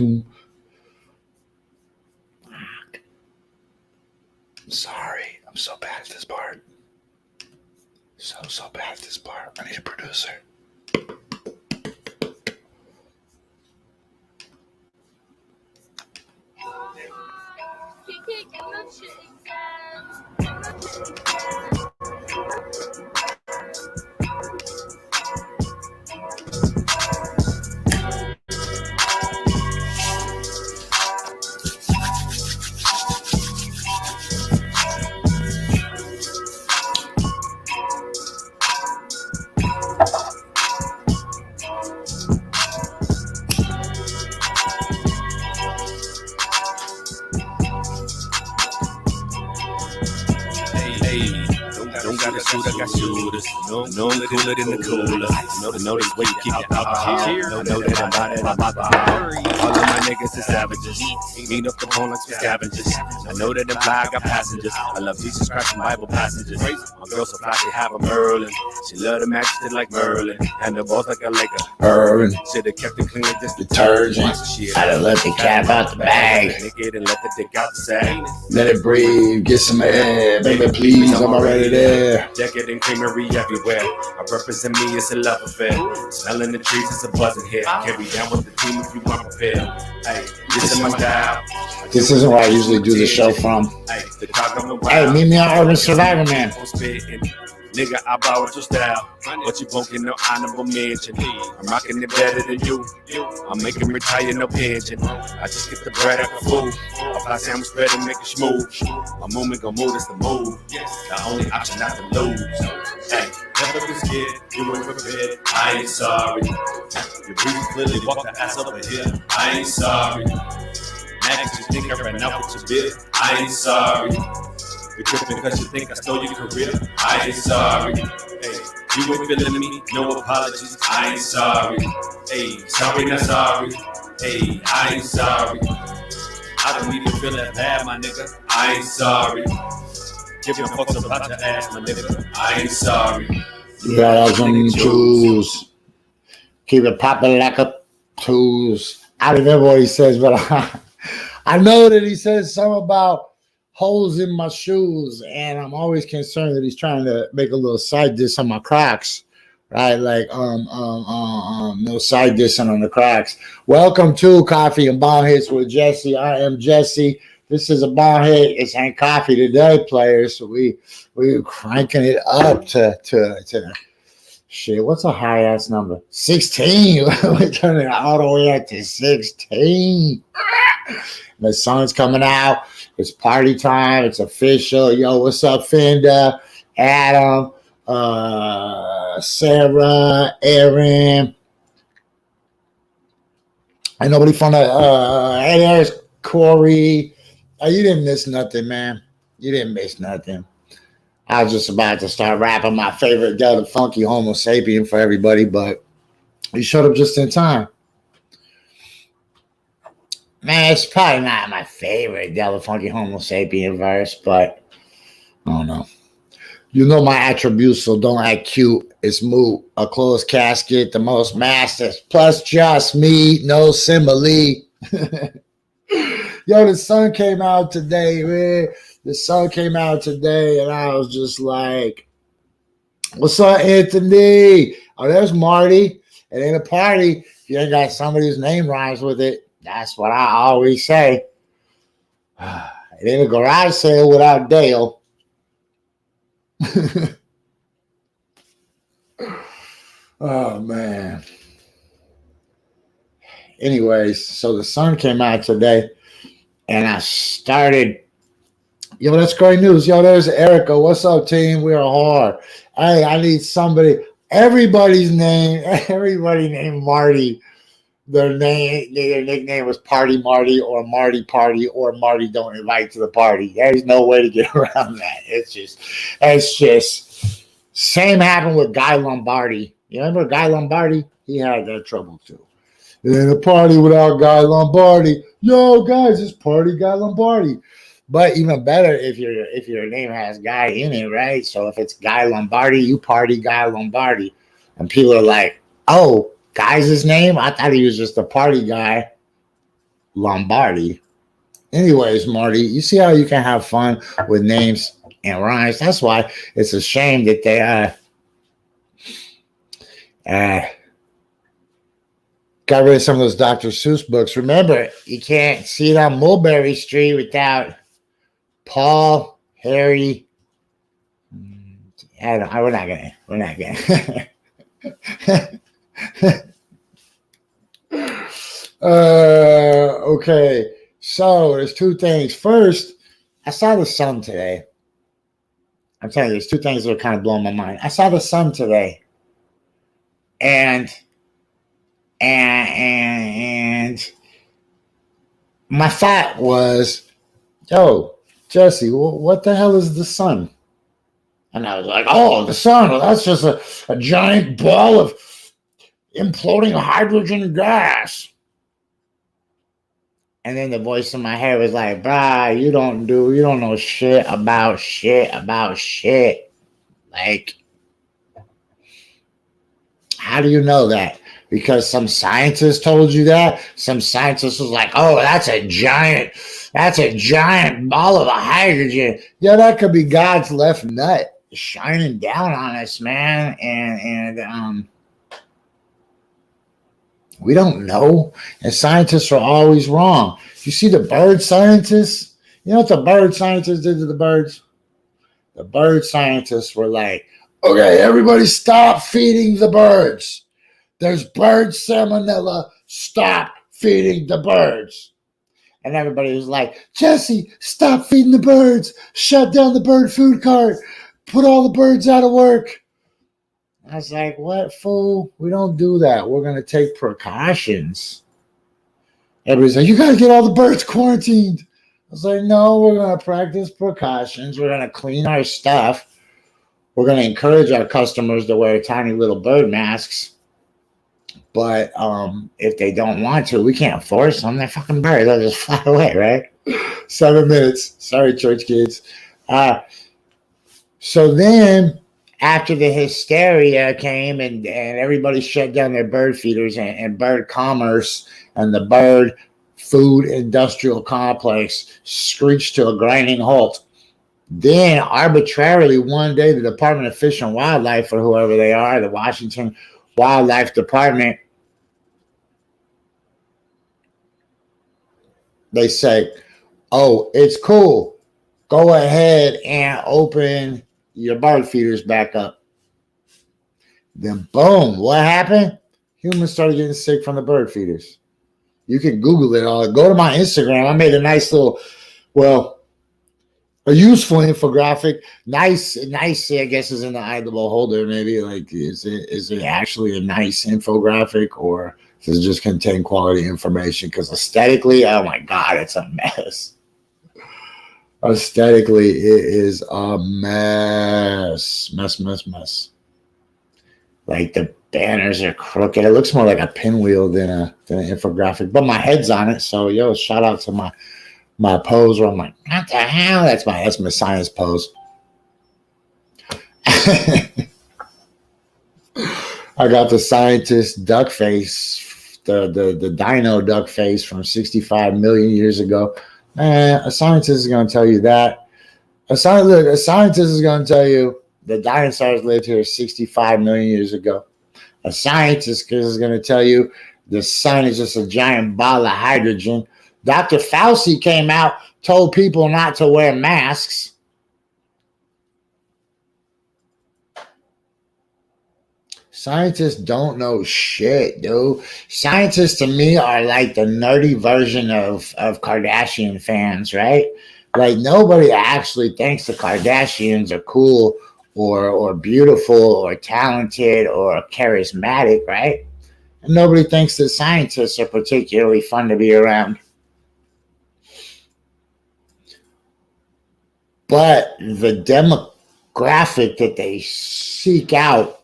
I'm sorry. I'm so bad at this part. So bad at this part. I need a producer. Don't got a shooter, got shooters. No, I'm cooler than the cooler. Know this way you keep your alcohol. Know that I'm about to all of my niggas is savages. Mean up the bone like some scavengers. I know that them fly got passengers. I love Jesus Christ and Bible passages. My girl so fly, she have a Merlin. She love the majesty like Merlin. And the balls like a Merlin. Should've kept it clean like this detergent. I done let the cat out the bag. Naked and let the dick out the sack. Let it breathe, get some air, baby, please, I'm already there. Jacket and creamery everywhere. I represent me, it's a love affair. Smelling the trees, it's a buzzing here. Carry down with the team if you want prepared. Hey, this is my style. This isn't where I usually do the show from. Hey, meet me on Urban Survivor, man. Nigga, I bow with your style, but you won't get no honorable mention. I'm rocking it better than you. I'm making retire no pension. I just get the bread out the food. Apply sandwich spread and make it smooth. My movement gon' move, that's the move. The only option not to lose. Hey, never been scared, you ain't prepared. I ain't sorry. Your breeze clearly walk the ass over here. I ain't sorry. Max, you think I ran out with your bit. I ain't sorry. You're tripping because you think I stole your career. I ain't sorry. Hey, you ain't feeling me, no apologies. I ain't sorry. Hey, sorry, not sorry. Hey, I ain't sorry. I don't even feel that bad, my nigga. I ain't sorry. Give your fucks about your ass, my nigga. I ain't sorry. You got some tools. Keep it popping like a tools. I remember what he says, but I know that he says something about holes in my shoes, and I'm always concerned that he's trying to make a little side diss on my Crocs, right? Like no side dissing on the Crocs. Welcome to Coffee and Bong Hits with Jessie. I am Jessie. This is a bong hit. It's ain't coffee today, players. So we cranking it up to shit. What's a high ass number? 16. We're turning it all the way up to 16. The sun's coming out. It's party time. It's official. Yo, what's up, Fenda, Adam, Sarah, Aaron, and nobody from the hey, there's Corey. You didn't miss nothing, man. You didn't miss nothing. I was just about to start rapping my favorite Delta Funky Homo Sapien for everybody, but you showed up just in time. Man, it's probably not my favorite Delta Funky Homo Sapien verse, but I don't know. You know my attributes, so don't act cute. It's moot. A closed casket, the most masters, plus just me, no simile. Yo, the sun came out today, man. The sun came out today, and I was just like, what's up, Anthony? Oh, there's Marty. It ain't a party if you ain't got somebody whose name rhymes with it. That's what I always say. It ain't a garage sale without Dale. Oh, man. Anyways, so the sun came out today, and I started. Yo, that's great news. Yo, there's Erica. What's up, team? We are hard. Hey, I need somebody. Everybody named Marty. Their nickname was Party Marty or Marty Party or Marty Don't Invite to the Party. There's no way to get around that. It's just same happened with Guy Lombardi. You remember Guy Lombardi? He had that trouble too. In a party without Guy Lombardi. Yo, guys, it's Party Guy Lombardi. But even better if your name has Guy in it, right? So if it's Guy Lombardi, you Party Guy Lombardi. And people are like, oh, Guy's his name? I thought he was just a party guy. Lombardi. Anyways, Marty, you see how you can have fun with names and rhymes? That's why it's a shame that they got rid of some of those Dr. Seuss books. Remember, you can't see it on Mulberry Street without Paul, Harry. We're not gonna. Okay. So there's two things. First, I saw the sun today. I'm telling you, there's two things that are kind of blowing my mind. I saw the sun today, and my thought was, yo, Jessie, what the hell is the sun? And I was like, oh, the sun. Well, that's just a giant ball of imploding hydrogen gas. And then the voice in my head was like, bruh, you don't know shit about shit. Like, how do you know that? Because some scientist told you that? Some scientist was like, oh, that's a giant ball of hydrogen. Yeah, that could be God's left nut shining down on us, man. And we don't know. And scientists are always wrong. You see the bird scientists? You know what the bird scientists did to the birds? The bird scientists were like, okay, everybody stop feeding the birds. There's bird salmonella. Stop feeding the birds. And everybody was like, Jessie, stop feeding the birds. Shut down the bird food cart. Put all the birds out of work. I was like, what, fool? We don't do that. We're going to take precautions. Everybody's like, you got to get all the birds quarantined. I was like, no, we're going to practice precautions. We're going to clean our stuff. We're going to encourage our customers to wear tiny little bird masks. But if they don't want to, we can't force them. They're fucking birds. They'll just fly away, right? 7 minutes. Sorry, church kids. So then, after the hysteria came and everybody shut down their bird feeders and bird commerce and the bird food industrial complex screeched to a grinding halt, then arbitrarily one day the Department of Fish and Wildlife, or whoever they are, the Washington Wildlife Department, they say, oh, it's cool. Go ahead and open your bird feeders back up. Then boom, what happened? Humans started getting sick from the bird feeders. You can Google it all. Go to my Instagram. I made a nice little, a useful infographic. Nice, I guess, is in the eye of the beholder. Maybe like, is it actually a nice infographic, or does it just contain quality information? Because aesthetically, oh my God, it's a mess. Aesthetically, it is a mess. Mess. Like the banners are crooked. It looks more like a pinwheel than an infographic. But my head's on it, so yo, shout out to my pose where I'm like, what the hell? That's my science pose. I got the scientist duck face, the dino duck face from 65 million years ago. Man, a scientist is going to tell you that. A scientist is going to tell you the dinosaurs lived here 65 million years ago. A scientist is going to tell you the sun is just a giant ball of hydrogen. Dr. Fauci came out, told people not to wear masks. Scientists don't know shit, dude. Scientists to me are like the nerdy version of Kardashian fans, right? Like nobody actually thinks the Kardashians are cool or beautiful or talented or charismatic, right? And nobody thinks that scientists are particularly fun to be around. But the demographic that they seek out,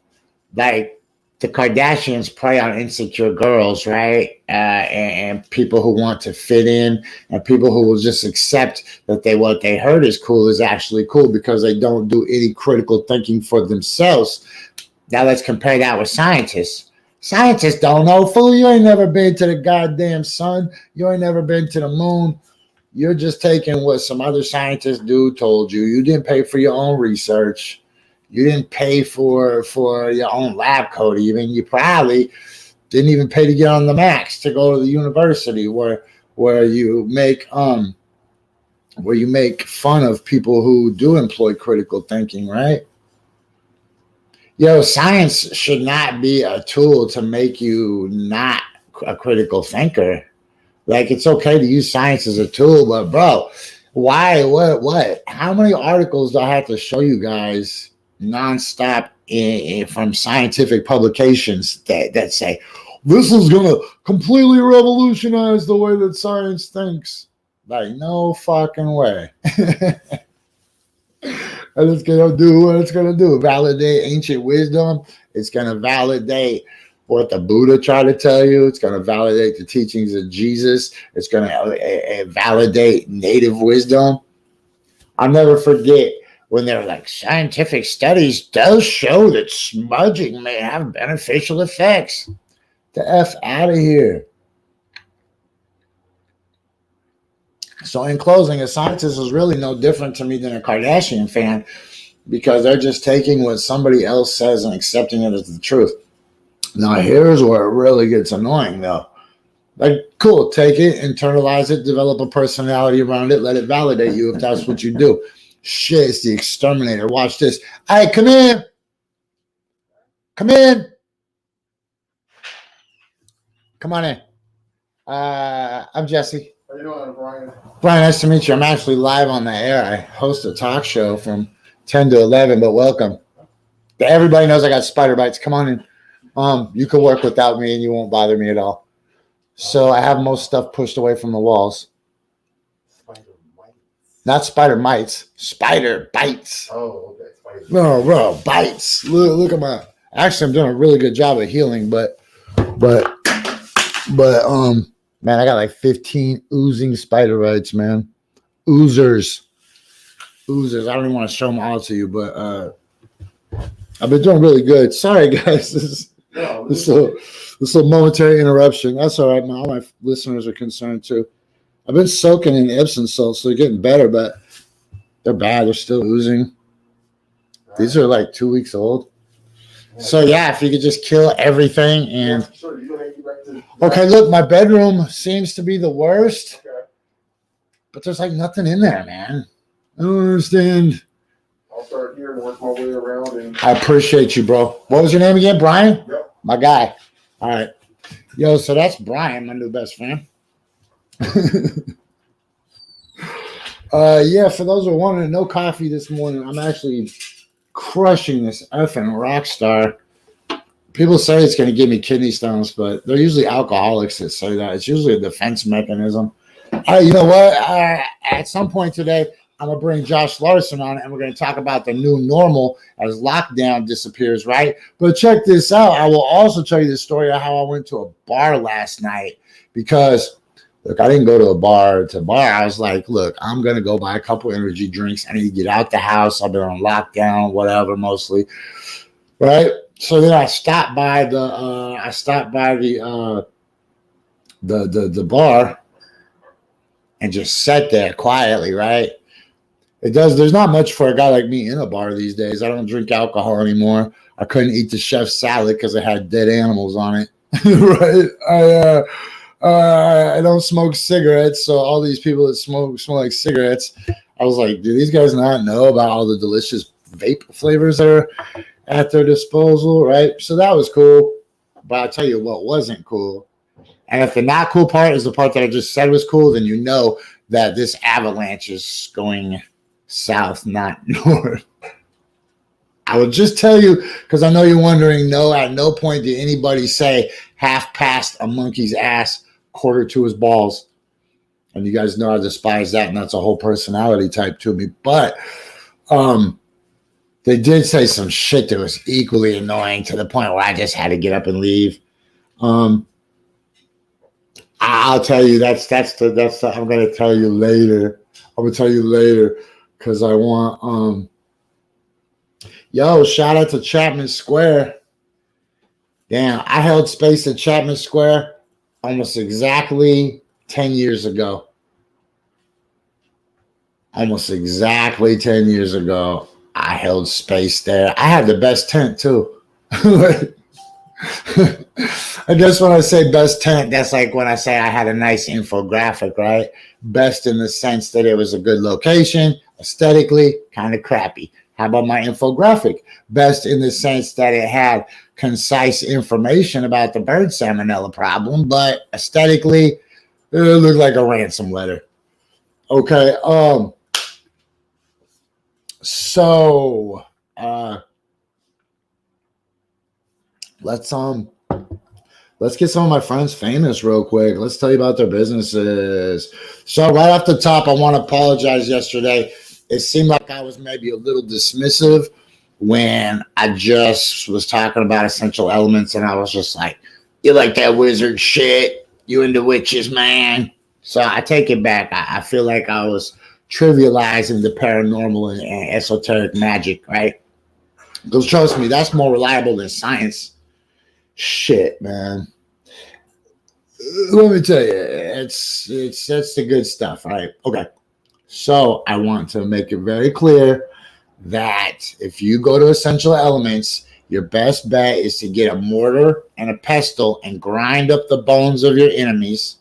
like the Kardashians prey on insecure girls, right? And people who want to fit in, and people who will just accept that what they heard is cool is actually cool because they don't do any critical thinking for themselves. Now let's compare that with scientists. Scientists don't know, fool. You ain't never been to the goddamn sun. You ain't never been to the moon. You're just taking what some other scientist dude told you. You didn't pay for your own research. You didn't pay for your own lab coat even. You probably didn't even pay to get on the max to go to the university where you make fun of people who do employ critical thinking, right? Yo, science should not be a tool to make you not a critical thinker. Like, it's okay to use science as a tool, but bro, why? What? How many articles do I have to show you guys nonstop from scientific publications that say this is going to completely revolutionize the way that science thinks? Like, no fucking way. And it's going to do what it's going to do. Validate ancient wisdom. It's going to validate what the Buddha tried to tell you. It's going to validate the teachings of Jesus. It's going to validate native wisdom. I'll never forget when they were like, scientific studies does show that smudging may have beneficial effects. The F out of here. So in closing, a scientist is really no different to me than a Kardashian fan, because they're just taking what somebody else says and accepting it as the truth. Now, here's where it really gets annoying, though. Like, cool, take it, internalize it, develop a personality around it, let it validate you if that's what you do. Shit, it's the exterminator. Watch this. Hey, come in. Come in. Come on in. I'm Jessie. How you doing, Brian? Brian, nice to meet you. I'm actually live on the air. I host a talk show from 10 to 11, but welcome. Everybody knows I got spider bites. Come on in. You can work without me and you won't bother me at all. So I have most stuff pushed away from the walls. Spider mites. Not spider mites. Spider bites. Oh, okay. Spider. No, bro, bites. Look at my. Actually, I'm doing a really good job of healing, but man, I got like 15 oozing spider bites, man. Oozers. I don't even want to show them all to you, but I've been doing really good. Sorry, guys. This little momentary interruption. That's all right. All my listeners are concerned too. I've been soaking in Epsom salts, so they're getting better, but they're bad. They're still oozing. These are like 2 weeks old. So yeah, if you could just kill everything and. Yeah, sure. You don't back to. Okay, look, my bedroom seems to be the worst, Okay. but there's like nothing in there, man. I don't understand. I'll start here and work my way around. And I appreciate you, bro. What was your name again? Brian? Yep. My guy. All right. Yo, so that's Brian, my new best friend. Yeah, for those who are wondering, no coffee this morning. I'm actually crushing this effing Rockstar. People say it's going to give me kidney stones, but they're usually alcoholics that say that. It's usually a defense mechanism. You know what? At some point today, I'm going to bring Josh Larsen on, and we're going to talk about the new normal as lockdown disappears, right? But check this out. I will also tell you the story of how I went to a bar last night because, look, I didn't go to a bar to bar. I was like, look, I'm going to go buy a couple energy drinks. I need to get out the house. I've been on lockdown, whatever, mostly, right? So then I stopped by the bar and just sat there quietly, right? There's not much for a guy like me in a bar these days. I don't drink alcohol anymore. I couldn't eat the chef's salad because it had dead animals on it. Right? I don't smoke cigarettes, so all these people that smell like cigarettes, I was like, do these guys not know about all the delicious vape flavors that are at their disposal, right? So that was cool. But I'll tell you what wasn't cool. And if the not cool part is the part that I just said was cool, then you know that this avalanche is going south, not north. I will just tell you, because I know you're wondering, no, at no point did anybody say half past a monkey's ass, quarter to his balls. And you guys know I despise that, and that's a whole personality type to me. But they did say some shit that was equally annoying to the point where I just had to get up and leave. I'll tell you, that's I'm going to tell you later. I'm going to tell you later because I want, yo, shout out to Chapman Square. Damn, I held space at Chapman Square almost exactly 10 years ago. Almost exactly 10 years ago, I held space there. I had the best tent too. I guess when I say best tent, that's like when I say I had a nice infographic, right? Best in the sense that it was a good location, aesthetically, kind of crappy. How about my infographic? Best in the sense that it had concise information about the bird salmonella problem, but aesthetically, it looked like a ransom letter. Okay. So let's get some of my friends famous real quick. Let's tell you about their businesses. So right off the top, I want to apologize yesterday. It seemed like I was maybe a little dismissive when I just was talking about essential elements, and I was just like, "You like that wizard shit? You into witches, man?" So I take it back. I feel like I was trivializing the paranormal and esoteric magic, right? Because trust me, that's more reliable than science. Shit, man. Let me tell you, it's that's the good stuff, right? Okay. So I want to make it very clear that if you go to Essential Elements, your best bet is to get a mortar and a pestle and grind up the bones of your enemies.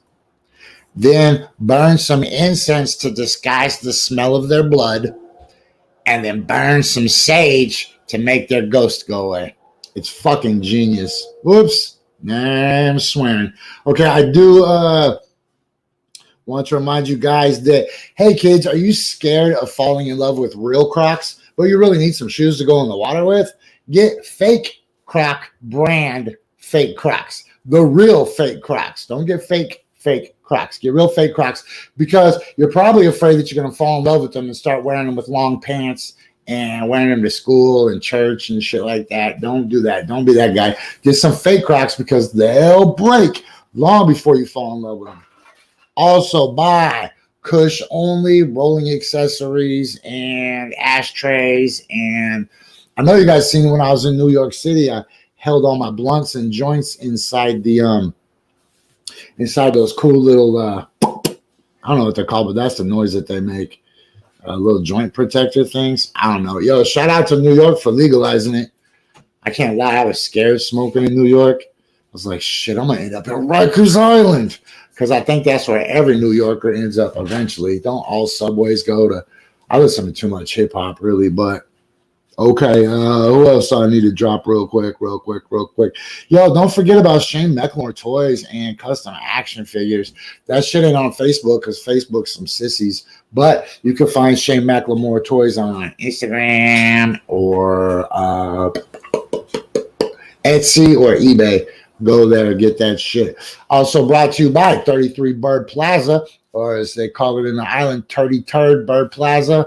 Then burn some incense to disguise the smell of their blood. And then burn some sage to make their ghost go away. It's fucking genius. Whoops. Nah, I'm swearing. Okay, I do want to remind you guys that, hey kids, are you scared of falling in love with real Crocs, but you really need some shoes to go in the water with? Get fake Croc brand fake Crocs. The real fake Crocs. Don't get fake Crocs. Get real fake Crocs, because you're probably afraid that you're going to fall in love with them and start wearing them with long pants and wearing them to school and church and shit like that. Don't do that. Don't be that guy. Get some fake Crocs, because they'll break long before you fall in love with them. Also, buy Kush only rolling accessories and ashtrays. And I know you guys seen when I was in New York City, I held all my blunts and joints inside the inside those cool little I don't know what they're called, but that's the noise that they make. Little joint protector things. I don't know. Yo, shout out to New York for legalizing it. I can't lie, I was scared smoking in New York. I was like, shit, I'm gonna end up in Rikers Island, because I think that's where every New Yorker ends up eventually. Don't all subways go to? I listen to too much hip hop, really, but okay. Who else I need to drop real quick? Yo, don't forget about Shane McLemore toys and custom action figures. That shit ain't on Facebook, because Facebook's some sissies. But you can find Shane McLemore toys on Instagram or Etsy or eBay. Go there and get that shit. Also brought to you by 33 Bird Plaza, or as they call it in the island, 33rd Bird Plaza.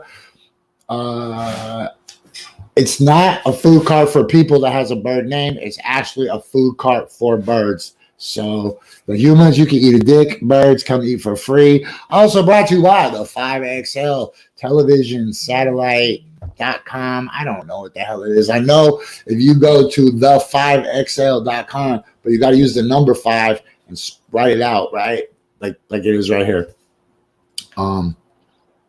It's not a food cart for people that has a bird name. It's actually a food cart for birds. So the humans, you can eat a dick. Birds come eat for free. Also brought to you by the 5XL television satellite.com. I don't know what the hell it is. I know if you go to the5xl.com, but you got to use the number 5 and write it out, right? Like it is right here.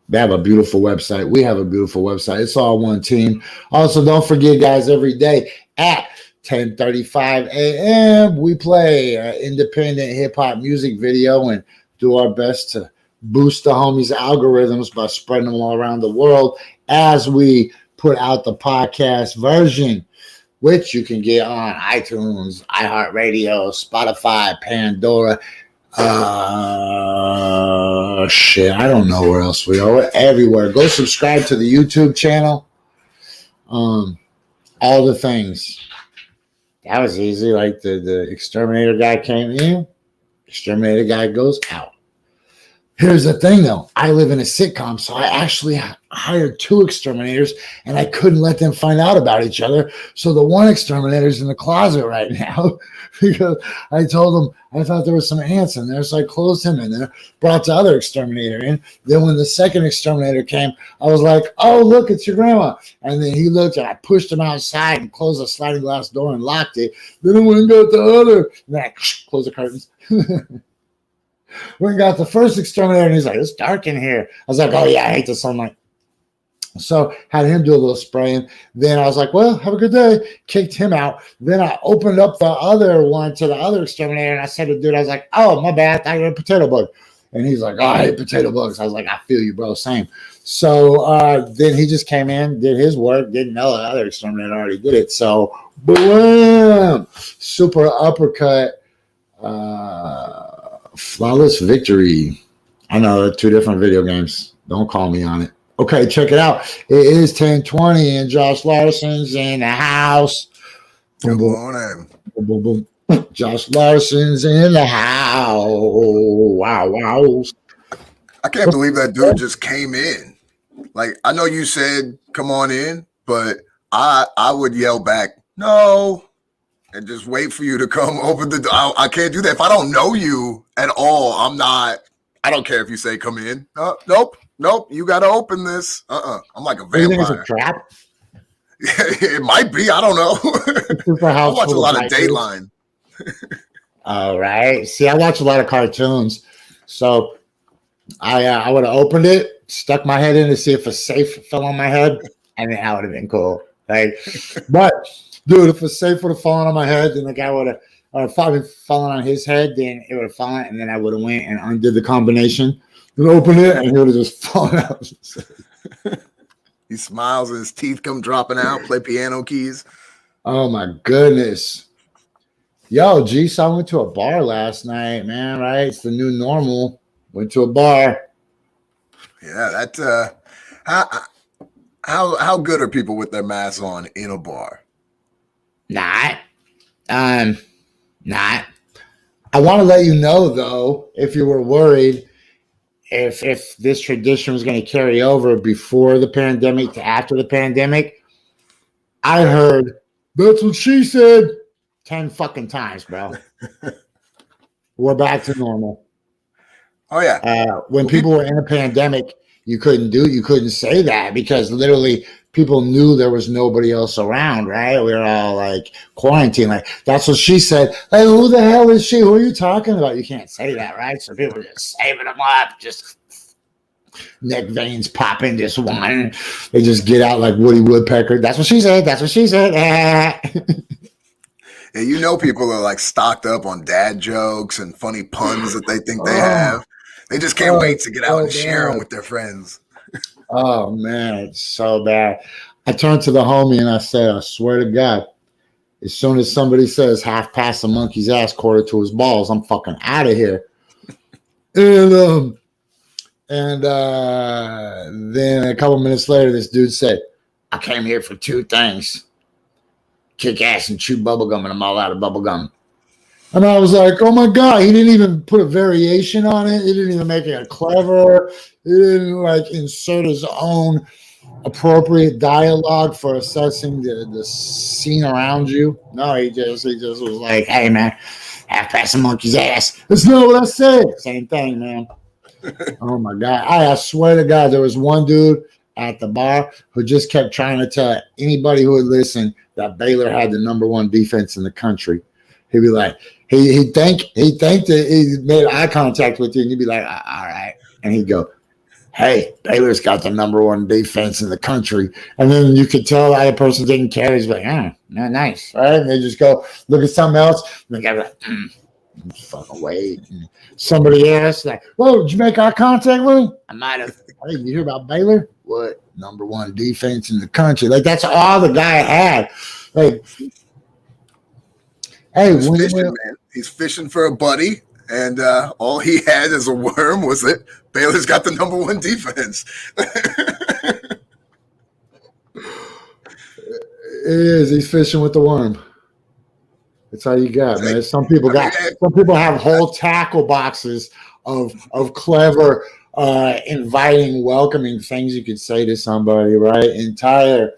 They have a beautiful website. We have a beautiful website. It's all one team. Also, don't forget, guys, every day at 10:35 a.m., we play independent hip-hop music video and do our best to boost the homies' algorithms by spreading them all around the world as we put out the podcast version, which you can get on iTunes, iHeartRadio, Spotify, Pandora. Shit, I don't know where else we are. We're everywhere. Go subscribe to the YouTube channel. All the things. That was easy. Like the exterminator guy came in, exterminator guy goes out. Here's the thing, though. I live in a sitcom, so I actually hired 2 exterminators, and I couldn't let them find out about each other. So the one exterminator's in the closet right now because I told them I thought there was some ants in there, so I closed him in there, brought the other exterminator in. Then when the second exterminator came, I was like, "Oh, look, it's your grandma." And then he looked, and I pushed him outside and closed the sliding glass door and locked it. Then I went and got the other, and then I closed the curtains. Went and got the first exterminator, and he's like, "It's dark in here." I was like, "Oh yeah, I hate the sunlight." So had him do a little spraying. Then I was like, "Well, have a good day." Kicked him out. Then I opened up the other one to the other exterminator, and I said to the dude, I was like, "Oh, my bad, I got a potato bug." And he's like, "Oh, I hate potato bugs." I was like, "I feel you, bro, same." So then he just came in, did his work, didn't know the other exterminator already did it. So boom, super uppercut. Flawless victory. I know they're 2 different video games. Don't call me on it. Okay, check it out. It is 10:20 and Josh Larsen's in the house. Good morning. Boom, boom, boom. Josh Larsen's in the house. Wow. I can't believe that dude just came in. Like, I know you said come on in, but I would yell back, "No," and just wait for you to come open the door. I can't do that. If I don't know you at all, I don't care if you say come in. Nope. You got to open this. I'm like a vampire. You think it's a trap? It might be. I don't know. I watch a lot of Dateline. All right. See, I watch a lot of cartoons. So I would have opened it, stuck my head in to see if a safe fell on my head, and then that would have been cool. Like, but dude, if a safe would have fallen on my head, then the guy would have probably fallen on his head, then it would have fallen, and then I would have went and undid the combination, then opened it, and he would have just fallen out. He smiles and his teeth come dropping out, play piano keys. Oh my goodness. Yo, geez, I went to a bar last night, man, right? It's the new normal. Went to a bar. Yeah, that's how good are people with their masks on in a bar? Not. I want to let you know, though, if you were worried if this tradition was going to carry over before the pandemic to after the pandemic, I heard that's what she said 10 fucking times, bro. We're back to normal. Oh yeah. When people were in a pandemic, you couldn't say that because literally people knew there was nobody else around, right? We were all like quarantined. Like, that's what she said. Like, who the hell is she? Who are you talking about? You can't say that, right? So people were just saving them up, just neck veins popping, just one. They just get out like Woody Woodpecker. That's what she said. That's what she said. Yeah, you know, people are like stocked up on dad jokes and funny puns that they think they have. They just can't wait to get out and share them with their friends. Oh, man, it's so bad. I turned to the homie and I said, I swear to God, as soon as somebody says half past a monkey's ass, quarter to his balls, I'm fucking out of here. And then a couple minutes later, this dude said, I came here for 2 things. Kick ass and chew bubblegum, and I'm all out of bubblegum. And I was like, oh my God, he didn't even put a variation on it. He didn't even make it clever. He didn't like insert his own appropriate dialogue for assessing the scene around you. No, he just was like, hey man, half past a monkey's ass. That's not what I said. Same thing, man. Oh my God. I swear to God, there was one dude at the bar who just kept trying to tell anybody who would listen that Baylor had the #1 defense in the country. He'd be like, he'd think that he made eye contact with you, and you'd be like, all right. And he'd go, hey, Baylor's got the #1 defense in the country. And then you could tell the other person didn't care. He's like, nice. Right? And they just go look at something else. And the guy be like, fucking wait. And somebody else, like, whoa, did you make eye contact with him? I might have. Hey, you hear about Baylor? What? #1 defense in the country. Like, that's all the guy had. Like, hey, he's fishing, man. He's fishing for a buddy, and all he had as a worm was that Baylor's got the #1 defense. It is. He's fishing with the worm. That's all you got, man. Some people have whole tackle boxes of clever, inviting, welcoming things you could say to somebody, right? Entire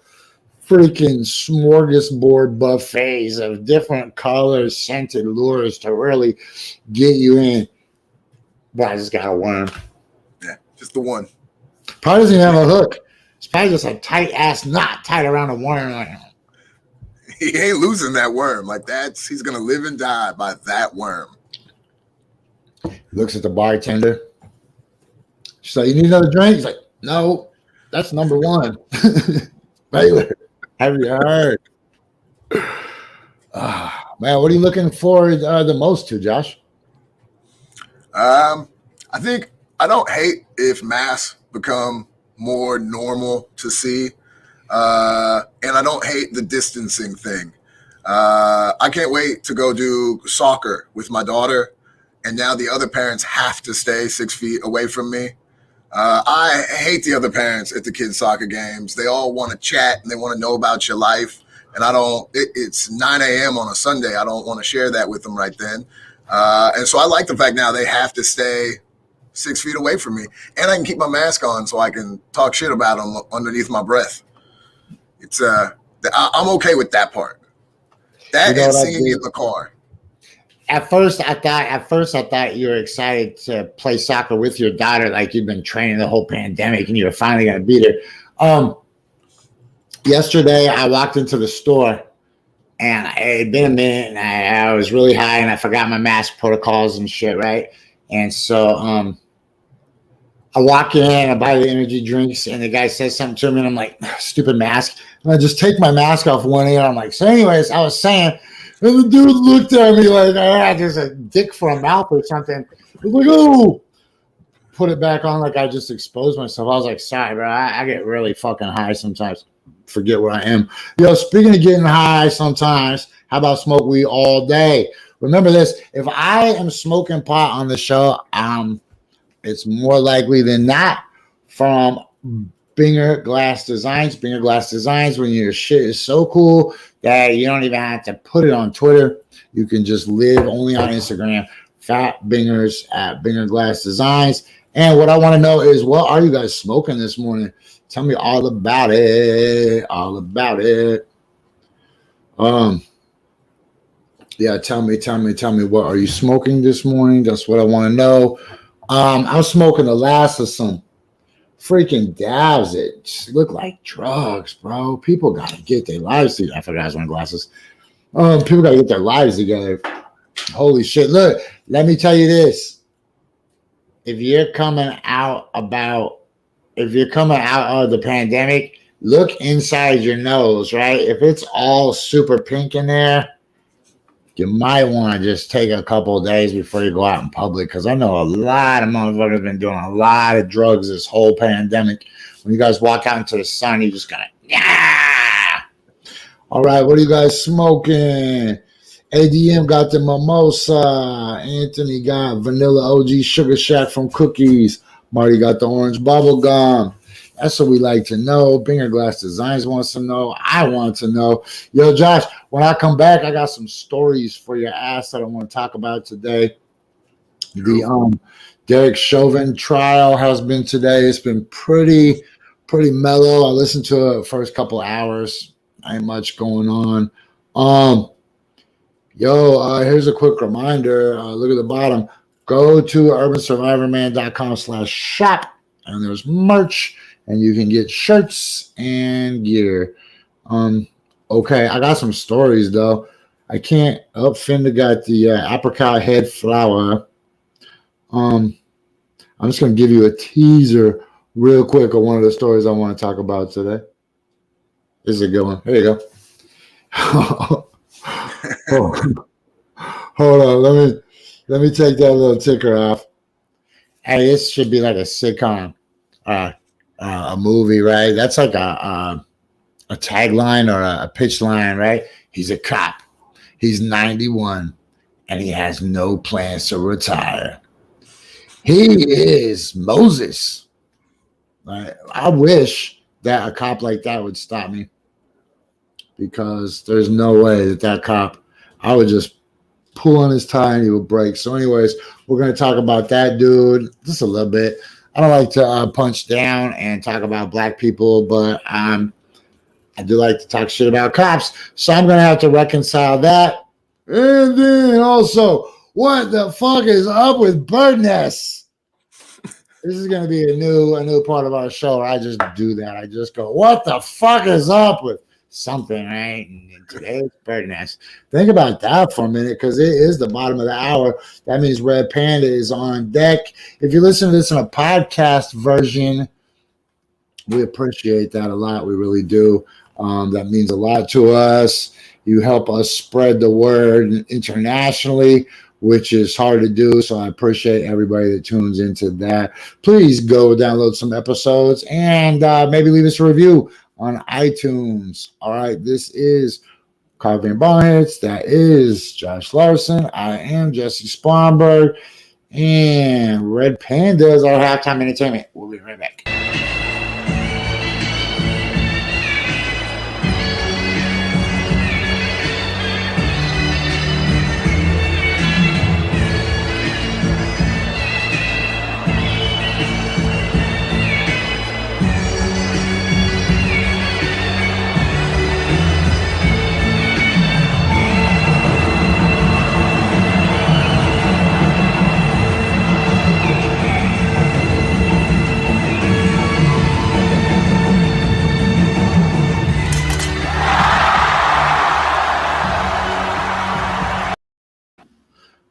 freaking smorgasbord buffets of different colors, scented lures to really get you in. But I just got a worm. Yeah, just the one. Probably doesn't even have a hook. It's probably just a tight ass knot tied around a worm. Like, He ain't losing that worm. Like he's gonna live and die by that worm. looks at the bartender. She's like, "You need another drink?" He's like, "No, that's number one." Baylor, have you heard? Man, what are you looking forward the most to, Josh? I think I don't hate if masks become more normal to see. And I don't hate the distancing thing. I can't wait to go do soccer with my daughter. And now the other parents have to stay 6 feet away from me. I hate the other parents at the kids' soccer games. They all want to chat and they want to know about your life. And it's 9 a.m. on a Sunday. I don't want to share that with them right then. And so I like the fact now they have to stay 6 feet away from me. And I can keep my mask on so I can talk shit about them underneath my breath. I'm okay with that part. That and singing in the car. At first, I thought you were excited to play soccer with your daughter, like you've been training the whole pandemic, and you were finally going to beat her. Yesterday, I walked into the store, and it had been a minute, and I was really high, and I forgot my mask protocols and shit, right? And so, I walk in, I buy the energy drinks, and the guy says something to me, and I'm like, "Stupid mask!" And I just take my mask off one ear. I'm like, "So, anyways, I was saying." And the dude looked at me like I had just a dick for a mouth or something. I was like, "Oh," put it back on like I just exposed myself. I was like, "Sorry, bro. I get really fucking high sometimes. Forget where I am." Yo, speaking of getting high sometimes, how about smoke weed all day? Remember this: if I am smoking pot on the show, it's more likely than not from Binger Glass Designs. Binger Glass Designs, when your shit is so cool that you don't even have to put it on Twitter. You can just live only on Instagram. Fat Bingers at Binger Glass Designs. And what I want to know is, what are you guys smoking this morning? Tell me all about it. All about it. Yeah, tell me, what are you smoking this morning? That's what I want to know. I'm smoking the last of some freaking dabs. It just look like drugs, bro. People gotta get their lives together. I forgot I was wearing glasses. People gotta get their lives together. Holy shit. Look, let me tell you this. If you're coming out of the pandemic, look inside your nose, right? If it's all super pink in there, you might want to just take a couple of days before you go out in public, because I know a lot of motherfuckers have been doing a lot of drugs this whole pandemic. When you guys walk out into the sun, you just gotta, yeah. All right, what are you guys smoking? ADM got the mimosa. Anthony got vanilla OG Sugar Shack from Cookies. Marty got the orange bubble gum. That's what we like to know. Binger Glass Designs wants to know. I want to know. Yo, Josh, when I come back, I got some stories for your ass that I want to talk about today. The Derek Chauvin trial has been today. It's been pretty mellow. I listened to it the first couple hours. Ain't much going on. Here's a quick reminder. Look at the bottom. Go to urbansurvivorman.com/shop, and there's merch. And you can get shirts and gear. Okay, I got some stories though. I can't. Fender got the apricot head flower. I'm just gonna give you a teaser real quick of one of the stories I want to talk about today. This is a good one. Here you go. Hold on. Let me take that little ticker off. Hey, this should be like a sitcom. A movie, right? That's like a tagline or a pitch line, right? He's a cop. He's 91, and he has no plans to retire. He is Moses. Right? I wish that a cop like that would stop me, because there's no way that cop, I would just pull on his tie and he would break. So, anyways, we're going to talk about that dude just a little bit. I don't like to punch down and talk about black people, but I do like to talk shit about cops. So I'm going to have to reconcile that. And then also, what the fuck is up with bird nests? This is going to be a new part of our show where I just do that. I just go, what the fuck is up with something, right? And today's bird nest. Think about that for a minute, because it is the bottom of the hour. That means Red Panda is on deck. If you listen to this in a podcast version, we appreciate that a lot. We really do. That means a lot to us. You help us spread the word internationally, which is hard to do. So I appreciate everybody that tunes into that. Please go download some episodes and maybe leave us a review on iTunes. All right. This is Coffee and Bonghits. That is Josh Larsen. I am Jessie Sponberg. And Red Panda is our halftime entertainment. We'll be right back.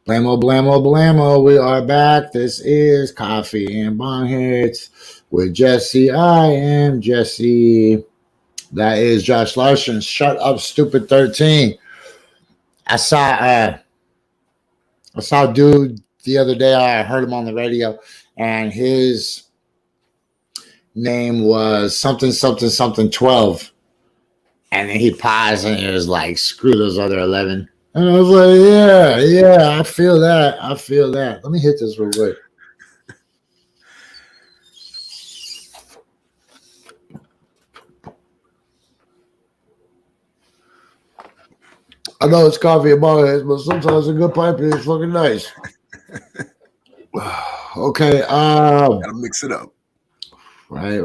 Blammo, blammo, blammo. We are back. This is Coffee and Bonghits with Jessie. I am Jessie. That is Josh Larsen. Shut up, stupid 13. I saw a dude the other day. I heard him on the radio, and his name was something 12. And then he paused and he was like, screw those other 11. And I was like, yeah, I feel that. Let me hit this real quick. I know it's coffee and bonghits, but sometimes a good pipe is fucking nice. Okay. Gotta mix it up. Right.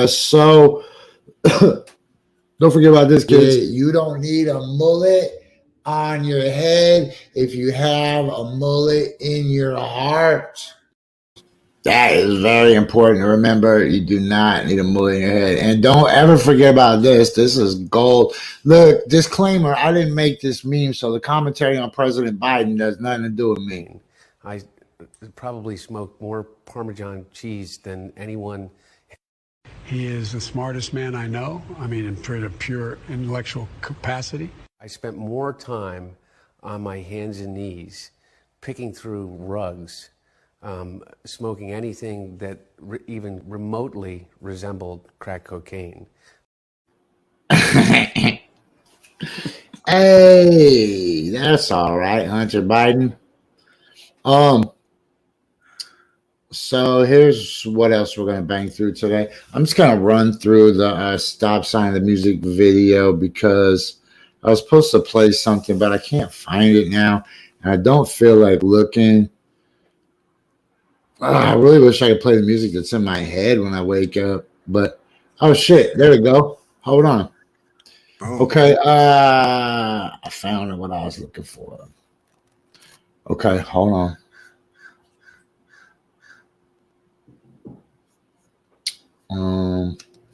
So don't forget about this, kids. You don't need a mullet on your head if you have a mullet in your heart. That is very important to remember. You do not need a mullet in your head. And don't ever forget about this. This is gold. Look, disclaimer, I didn't make this meme, so the commentary on President Biden has nothing to do with me. I probably smoked more Parmesan cheese than anyone. He is the smartest man I know. I mean, in pure intellectual capacity. I spent more time on my hands and knees, picking through rugs, smoking anything that even remotely resembled crack cocaine. Hey, that's all right, Hunter Biden. So here's what else we're going to bang through today. I'm just going to run through the stop sign of the music video because I was supposed to play something, but I can't find it now. And I don't feel like looking. I really wish I could play the music that's in my head when I wake up. But, oh, shit. There we go. Hold on. Okay. I found what I was looking for. Okay. Hold on.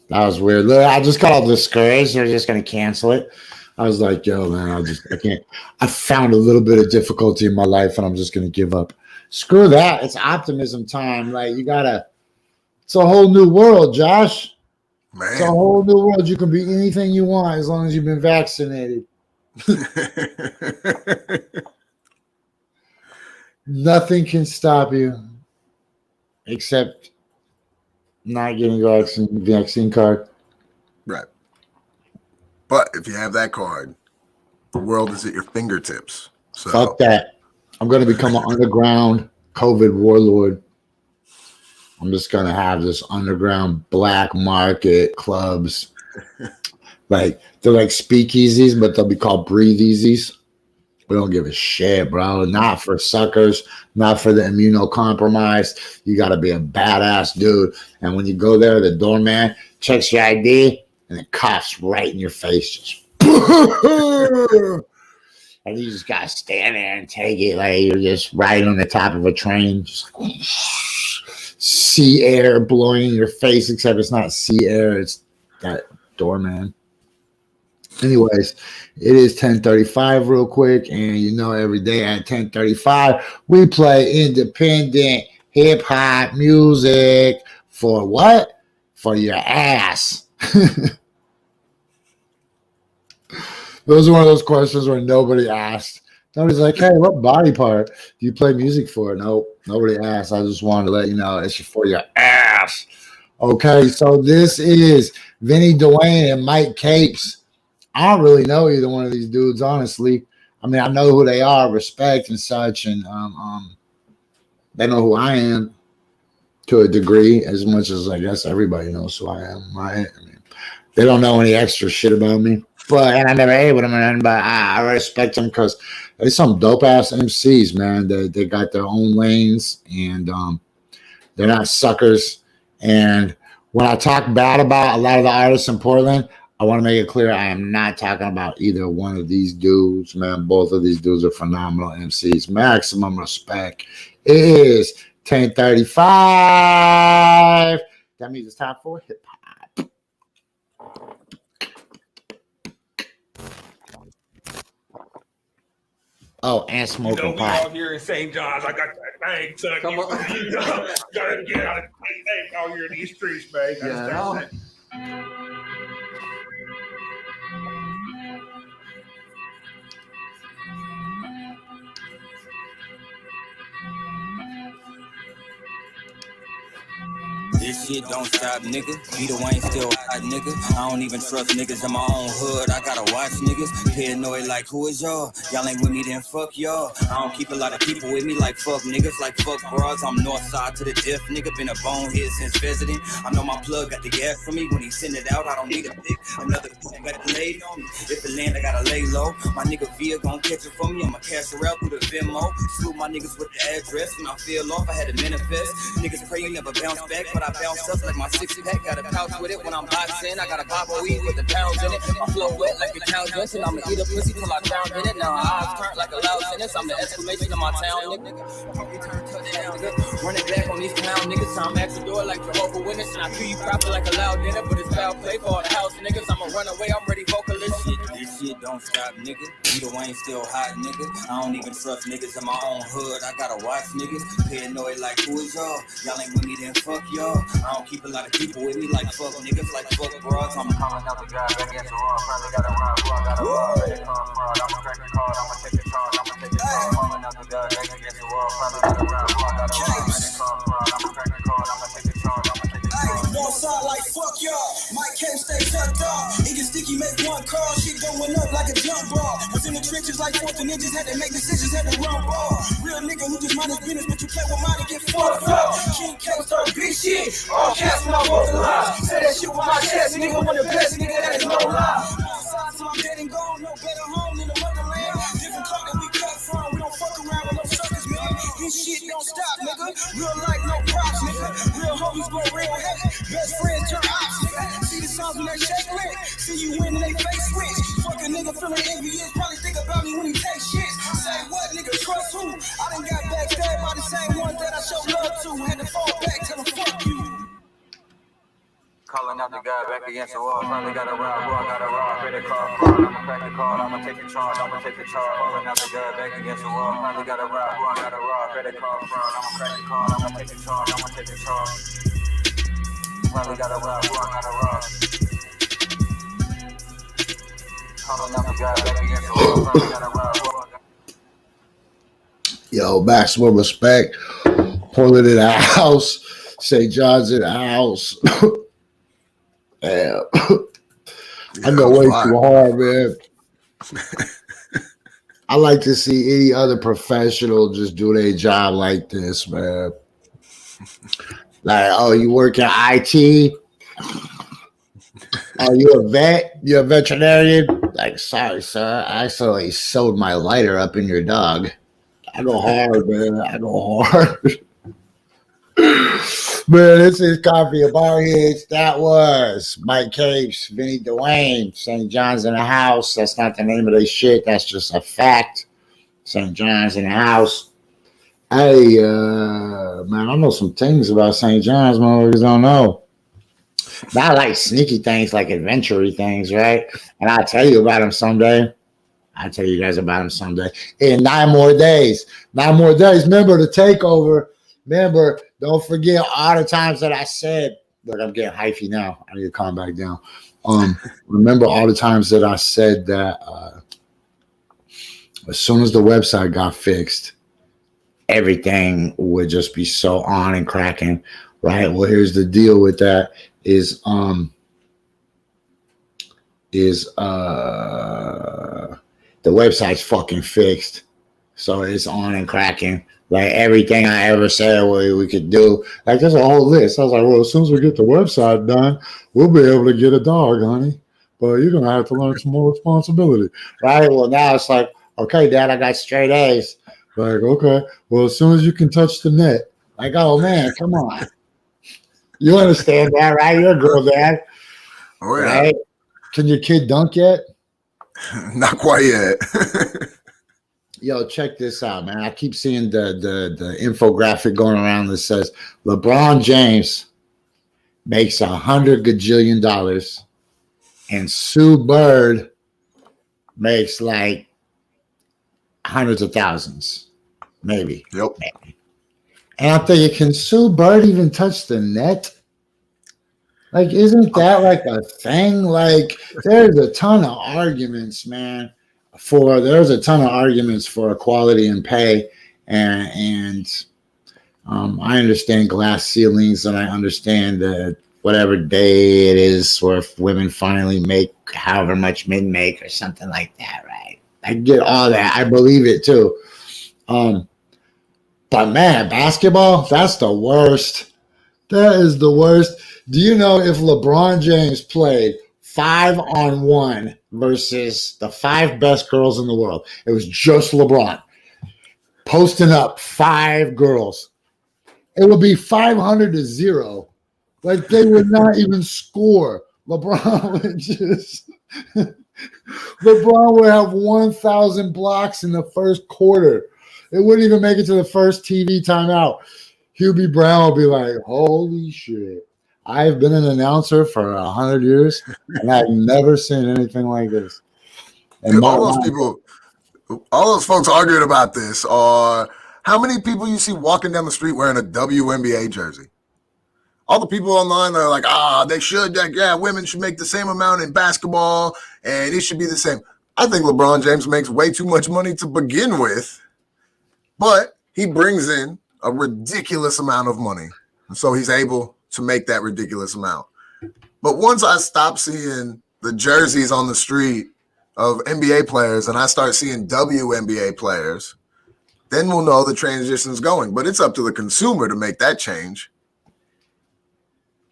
That was weird. Look, I just got all discouraged. They're just going to cancel it. I was like, yo, man, I can't. I found a little bit of difficulty in my life and I'm just going to give up. Screw that. It's optimism time. Like, it's a whole new world, Josh. Man. It's a whole new world. You can be anything you want as long as you've been vaccinated. Nothing can stop you except not getting a vaccine card. Right. But if you have that card, the world is at your fingertips. So fuck that. I'm going to become an underground COVID warlord. I'm just going to have this underground black market clubs. Like, they're like speakeasies, but they'll be called breathe-easies. We don't give a shit, bro. Not for suckers, not for the immunocompromised. You got to be a badass dude. And when you go there, the doorman checks your ID and it coughs right in your face. Just and you just got to stand there and take it like you're just riding on the top of a train. Just sea air blowing in your face, except it's not sea air. It's that doorman. Anyways, it is 10:35 real quick, and you know every day at 10:35 we play independent hip-hop music for what? For your ass. Those are one of those questions where nobody asked. Nobody's like, hey, what body part do you play music for? Nope, nobody asked. I just wanted to let you know it's for your ass. Okay, so this is Vinny Dwayne and Mike Capes. I don't really know either one of these dudes, honestly. I mean, I know who they are, respect and such, and they know who I am to a degree, as much as I guess everybody knows who I am, right? I mean, they don't know any extra shit about me, and I never ate with them, but I respect them because they're some dope ass MCs, man. They got their own lanes, and they're not suckers. And when I talk bad about a lot of the artists in Portland, I want to make it clear I am not talking about either one of these dudes, man. Both of these dudes are phenomenal MCs. Maximum respect. It is 10:35. That means it's time for hip hop. Oh, and smoking we pot. out here in St. John's. I got that thing, son. Come on. You gotta get out of thing out here in these streets, man. Yeah. This shit don't stop, nigga. Peter Wayne still hot, nigga. I don't even trust niggas in my own hood. I gotta watch niggas. Paranoid like, who is y'all? Y'all ain't with me, then fuck y'all. I don't keep a lot of people with me like fuck niggas, like fuck bras. I'm north side to the death, nigga. Been a bonehead since visiting. I know my plug got the gas for me. When he send it out, I don't need a pick. Another pick got delayed on me. If it land, I gotta lay low. My nigga Via gon' catch it for me. I'ma cash her out through the Venmo. Salute my niggas with the address. When I feel off, I had to manifest. Niggas pray you never bounce back, but I bounce up like my 6-pack. Got a pouch with it when I'm boxing. I got a pop of weed with the pounds in it. My flow wet like a cow Johnson. I'ma eat a pussy till I drown in it. Now my eyes turn like a loud sentence. I'm the exclamation of my town, nigga. Turn touchdown, nigga. Running back on these clown niggas. I'm at the door like Jehovah's Witness. And I treat you proper like a loud dinner. But it's foul play for all the house niggas. I'ma run away. I'm ready vocalist shit. This shit don't stop, nigga. Peter Wayne still hot, nigga. I don't even trust niggas in my own hood. I gotta watch niggas. Paranoid like, who is y'all? Y'all ain't with me, then fuck y'all. I don't keep a lot of people with me like fuck niggas, like fuck bras. I'm calling out the guy back against the wall. Finally got a ride, I got a ride. Ready come fraud, I'ma crack the card, I'ma take the charge, I'ma take the charge. Calling out the guy back against the wall. Finally got a ride, I got a ride. Ready come fraud, I'ma crack the card, I'ma take the charge, I'ma take the charge. Northside like fuck y'all. Mike can't stay tucked off. It get sticky, make one call. Shit going up like a jump ball. Was in the trenches like 14 ninjas, had to make decisions, had to run ball. Real nigga who just mind his business, but you play with mine and get fucked up. King K start big shit. All cats when I vocalize. Say that shit with my chest, nigga. One of the best, nigga. That is no lie. Northside till I'm dead and gone. No better home than the motherland. Different clock that we cut from. We don't fuck around with no suckers, man. This shit don't stop, nigga. Real life, no props, nigga. Real homies go real heavy. Best friends turn ops, nigga. See the songs when they shake lit. See you win and they face switch. Fuck a nigga feeling envious. Probably think about me when he takes shit. Say what, nigga, trust who? I done got backstabbed by the same ones that I show love to. Had to fall back, tell them fuck you. Calling out the guy back against the wall. Finally got a ride, I got a ride. Ready call fraud, I'ma crack the card, I'ma take the charge, I'ma take the charge. Calling out the guy back against the wall. Finally got a ride, I got a ride. Ready call fraud, I'ma crack the card, I'ma take the charge, I'ma take the charge. Finally got a ride, I got a ride. Calling out the guy back against the wall. Finally got a ride, Yo, maximum respect. Portland in the house. St. John's in the house. Damn. I know way too hard, man. I like to see any other professional just do their job like this, man. Like, oh, you work in IT? Oh, you a vet? You a veterinarian? Like, sorry, sir. I accidentally sewed my lighter up in your dog. I go hard, man. I go hard. Man, this is Coffee and Bonghits. That was Mike Capes, Vinny Dwayne, St. John's in the house. That's not the name of the shit. That's just a fact. St. John's in the house. Hey, man, I know some things about St. John's, motherfuckers don't know. But I like sneaky things, like adventure-y things, right? And I'll tell you about them someday. I'll tell you guys about them someday. In 9 more days. 9 more days. Remember the takeover. Remember, don't forget all the times that I said, look, I'm getting hyphy now. I need to calm back down. Remember all the times that I said that as soon as the website got fixed, everything would just be so on and cracking, right? Well, here's the deal with that is the website's fucking fixed. So it's on and cracking. Like everything I ever said we could do. Like there's a whole list. I was like, well, as soon as we get the website done, we'll be able to get a dog, honey. But you're going to have to learn some more responsibility. Right? Well, now it's like, okay, Dad, I got straight A's. Like, okay. Well, as soon as you can touch the net. Like, oh, man, come on. You understand that, right? You're a girl, Dad. Oh, yeah. Right? Can your kid dunk yet? Not quite yet. Yo, check this out, man. I keep seeing the infographic going around that says LeBron James makes $100 gajillion and Sue Bird makes like hundreds of thousands, maybe. Yep. Maybe. And I'm thinking, can Sue Bird even touch the net? Like, isn't that like a thing? Like, there's a ton of arguments, man. There's a ton of arguments for equality in pay, and I understand glass ceilings, and I understand that whatever day it is where women finally make however much men make or something like that, right? I get all that. I believe it too. But man, basketball, that's the worst. That is the worst. Do you know if LeBron James played 5-on-1 versus the 5 best girls in the world? It was just LeBron posting up 5 girls. It would be 500-0. Like they would not even score. LeBron would have 1,000 blocks in the first quarter. It wouldn't even make it to the first TV timeout. Hubie Brown would be like, holy shit. I've been an announcer for 100 years, and I've never seen anything like this. And all those folks arguing about this are how many people you see walking down the street wearing a WNBA jersey? All the people online are like, they should, women should make the same amount in basketball, and it should be the same. I think LeBron James makes way too much money to begin with, but he brings in a ridiculous amount of money, and so he's able to make that ridiculous amount. But once I stop seeing the jerseys on the street of NBA players and I start seeing WNBA players, then we'll know the transition's going. But it's up to the consumer to make that change.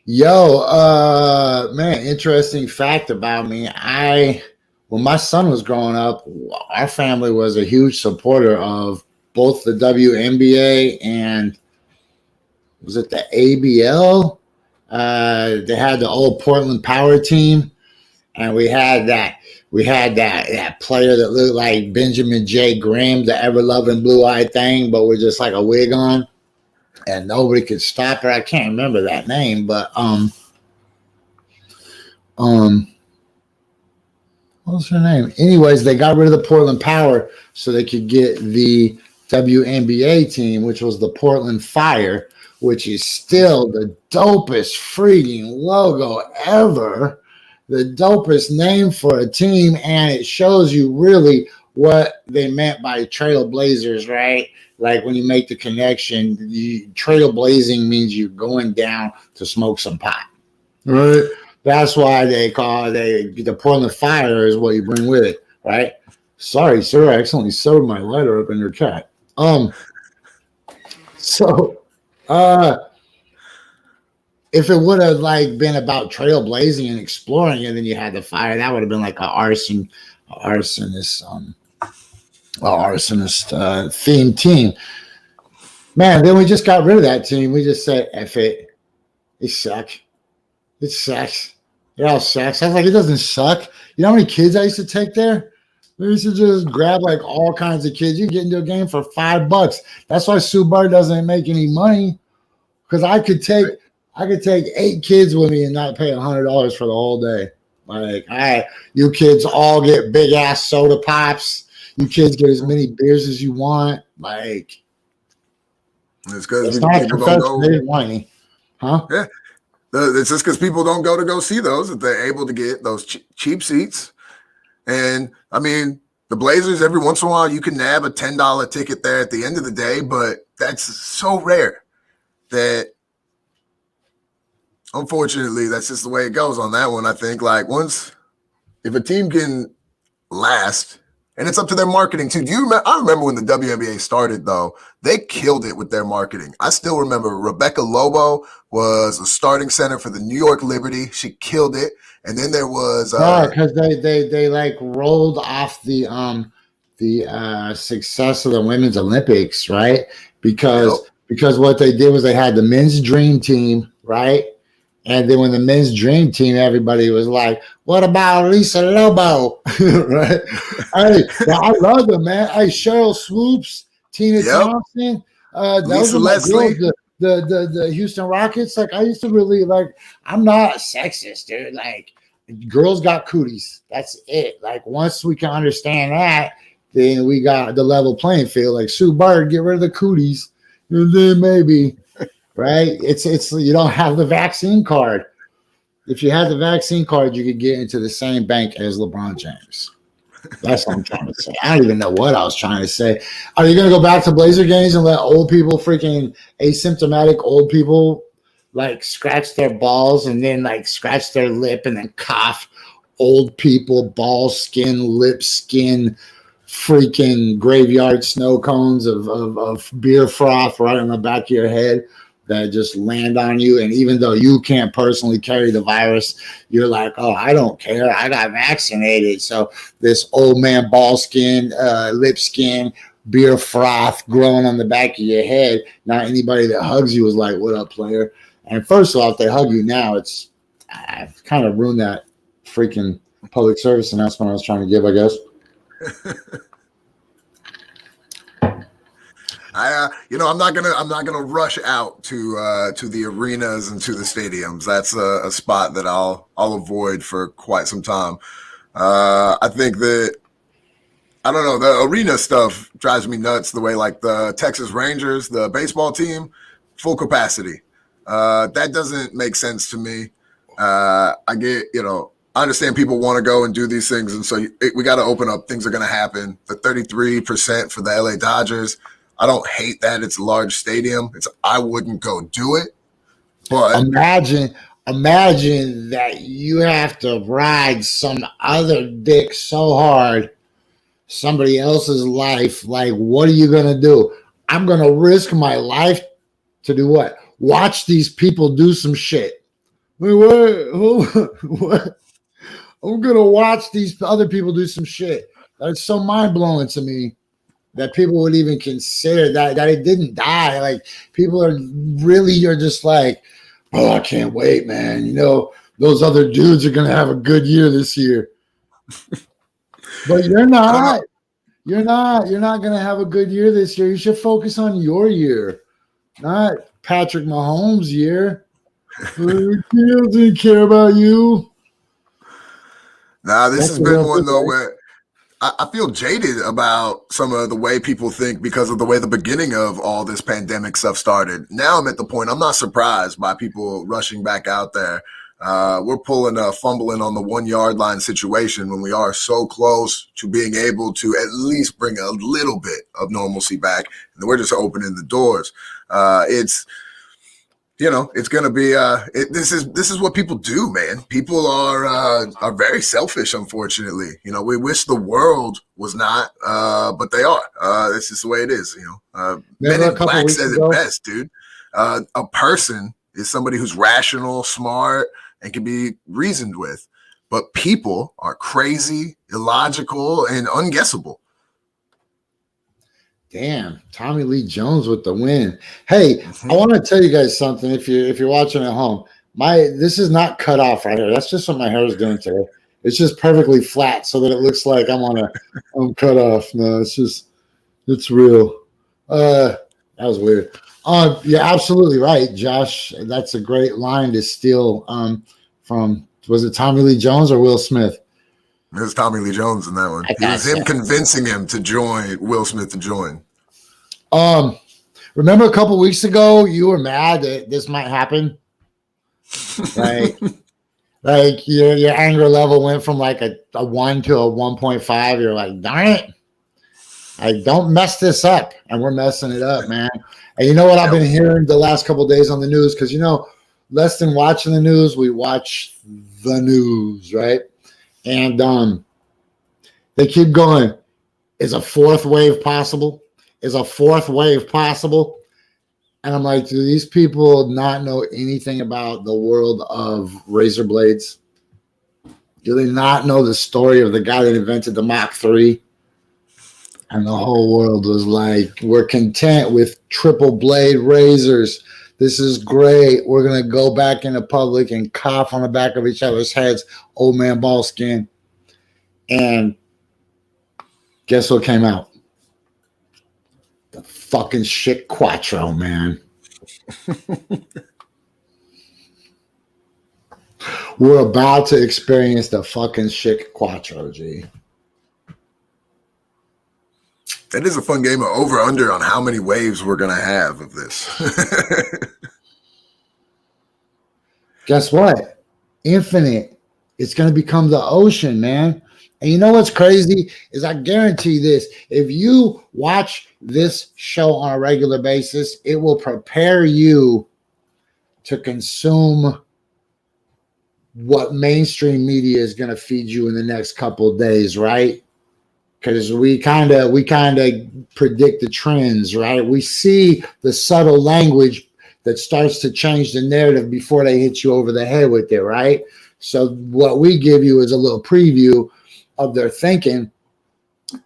Yo, man, interesting fact about me. When my son was growing up, our family was a huge supporter of both the WNBA and was it the ABL? They had the old Portland Power team, and we had that player that looked like Benjamin J. Graham, the ever-loving blue-eyed thing, but with just like a wig on, and nobody could stop her. I can't remember that name, but what's her name? Anyways, they got rid of the Portland Power so they could get the WNBA team, which was the Portland Fire, which is still the dopest freaking logo ever, the dopest name for a team, and it shows you really what they meant by trailblazers, right? Like when you make the connection, trailblazing means you're going down to smoke some pot, right? That's why they call the Portland Fire is what you bring with it, right? Sorry, sir, I accidentally sewed my lighter up in your cat. If it would have like been about trailblazing and exploring, and then you had the fire, that would have been like an arson arsonist, themed team. Man, then we just got rid of that team. We just said, F it. It suck. It sucks. It all sucks. I was like, it doesn't suck. You know how many kids I used to take there? We used to just grab like all kinds of kids. You get into a game for $5. That's why Sue Bird doesn't make any money. Because I could take 8 kids with me and not pay $100 for the whole day. Like, all right, you kids all get big ass soda pops. You kids get as many beers as you want. Like, it's because it's not people don't go. They didn't want any. Huh? Yeah. It's just because people don't go see those, that they're able to get those cheap seats. And I mean, the Blazers, every once in a while, you can nab a $10 ticket there at the end of the day, but that's so rare that, unfortunately, that's just the way it goes on that one. I think, like, if a team can last, and it's up to their marketing too. I remember when the WNBA started, though, they killed it with their marketing. I still remember Rebecca Lobo was a starting center for the New York Liberty. She killed it. And then there was because they like rolled off the success of the Women's Olympics, right? Because what they did was they had the men's dream team, right? And then when the men's dream team, everybody was like, what about Lisa Lobo? Right? I love them, man. Hey, Cheryl Swoops, Tina Thompson, those Lisa are my Leslie. girls, the Houston Rockets. Like, I used to really like, I'm not sexist, dude. Like, girls got cooties. That's it. Like, once we can understand that, then we got the level playing field. Like, Sue Bird, get rid of the cooties. And then maybe... Right? It's you don't have the vaccine card. If you had the vaccine card, you could get into the same bank as LeBron James. That's what I'm trying to say. I don't even know what I was trying to say. Are you going to go back to Blazer games and let old people, freaking asymptomatic old people, like scratch their balls and then like scratch their lip and then cough? Old people, ball skin, lip skin, freaking graveyard snow cones of beer froth right on the back of your head that just land on you. And even though you can't personally carry the virus, you're like, oh, I don't care. I got vaccinated. So this old man ball skin, lip skin, beer froth growing on the back of your head. Now anybody that hugs you is like, what up, player? And first of all, if they hug you now, I've kind of ruined that freaking public service announcement I was trying to give, I guess. I'm not gonna rush out to the arenas and to the stadiums. That's a spot that I'll avoid for quite some time. I think that, I don't know, the arena stuff drives me nuts. The way like the Texas Rangers, the baseball team, full capacity. That doesn't make sense to me. I understand people want to go and do these things, and so we got to open up. Things are going to happen. The 33% for the LA Dodgers. I don't hate that it's a large stadium. I wouldn't go do it. But imagine that you have to ride some other dick so hard, somebody else's life. Like, what are you gonna do? I'm gonna risk my life to do what? Watch these people do some shit. Wait, what? I'm gonna watch these other people do some shit. That's so mind blowing to me. That people would even consider that it didn't die. Like, people you're just like, oh, I can't wait, man. You know, those other dudes are going to have a good year this year. But you're not. You're not going to have a good year this year. You should focus on your year, not Patrick Mahomes' year. He doesn't care about you. Nah, this has been one, though, where I feel jaded about some of the way people think because of the way the beginning of all this pandemic stuff started. Now I'm at the point, I'm not surprised by people rushing back out there. We're pulling a fumbling on the 1 yard line situation when we are so close to being able to at least bring a little bit of normalcy back. And we're just opening the doors. It's going to be this is what people do, man. People are very selfish, unfortunately. We wish the world was not, but they are. This is the way it is. Men in Black says it best, dude. A person is somebody who's rational, smart, and can be reasoned with. but people are crazy, illogical, and unguessable. Damn, Tommy Lee Jones with the win. Hey, I want to tell you guys something. If you're watching at home, this is not cut off right here. That's just what my hair is doing today. It's just perfectly flat so that it looks like I'm cut off. No, it's real. That was weird. You're absolutely right, Josh. That's a great line to steal from, was it Tommy Lee Jones or Will Smith? It was Tommy Lee Jones in that one. It was him convincing him to join Will Smith to join. Remember a couple weeks ago, you were mad that this might happen? Like your anger level went from like a 1 to a 1.5. You're like, darn it. Like, don't mess this up. And we're messing it up, man. And you know what I've been hearing the last couple of days on the news? Because, less than watching the news, we watch the news, right? And they keep going. Is a fourth wave possible? Is a fourth wave possible? And I'm like, do these people not know anything about the world of razor blades? Do they not know the story of the guy that invented the Mach 3? And the whole world was like, we're content with triple blade razors. This is great. We're going to go back into public and cough on the back of each other's heads. Old man ball skin. And guess what came out? The fucking shit Quattro, man. We're about to experience the fucking shit Quattro, G. That is a fun game of over-under on how many waves we're going to have of this. Guess what? Infinite. It's going to become the ocean, man. And you know what's crazy is I guarantee this. If you watch this show on a regular basis, it will prepare you to consume what mainstream media is going to feed you in the next couple of days, right? Because we kind of predict the trends, right? We see the subtle language that starts to change the narrative before they hit you over the head with it, right? So what we give you is a little preview of their thinking,